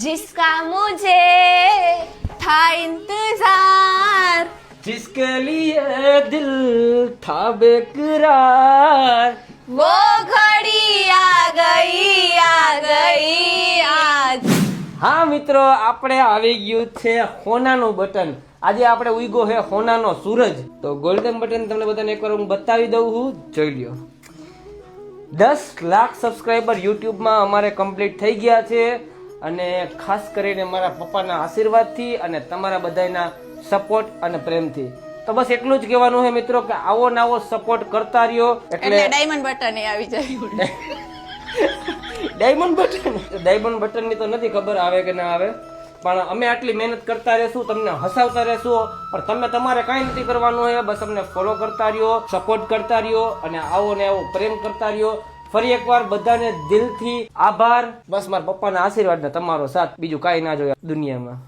जिसका मुझे था इंतजार, जिसके लिए दिल था बेकरार, वो घड़ी आ गई आज. હા મિત્રો, આપણે આવી ગયું છે હોનાનું બટન. આજે આપણે ઉઈગો છે હોનાનો સૂરજ. તો ગોલ્ડન બટન તમને બધાને એકવાર હું બતાવી દઉં છું, જોઈ લ્યો. 10 લાખ સબસ્ક્રાઇબર યુટ્યુબમાં અમારે કમ્પ્લીટ થઈ ગયા છે, અને ખાસ કરીને મારા પપ્પાના આશીર્વાદથી અને તમારા બધાના સપોર્ટ અને પ્રેમથી. તો બસ એટલું જ કહેવાનું છે મિત્રો કે આવો ને આવો સપોર્ટ કરતા રહ્યો. એટલે ડાયમંડ બટન આવી જાય. ડાયમંડ બટન ની તો નથી ખબર આવે કે ના આવે, પણ અમે આટલી મહેનત કરતા રહેશું, તમને હસાવતા રહેશું. પણ તમે તમારે કાંઈ નથી કરવાનું હોય, બસ અમને ફોલો કરતા રહ્યો, સપોર્ટ કરતા રહ્યો, અને આવો ને આવો પ્રેમ કરતા રહ્યો. ફરી એકવાર બધાને દિલથી આભાર. બસ મારા પપ્પાના આશીર્વાદ ને તમારો સાથ, બીજું કાંઈ ના જોઈએ દુનિયામાં.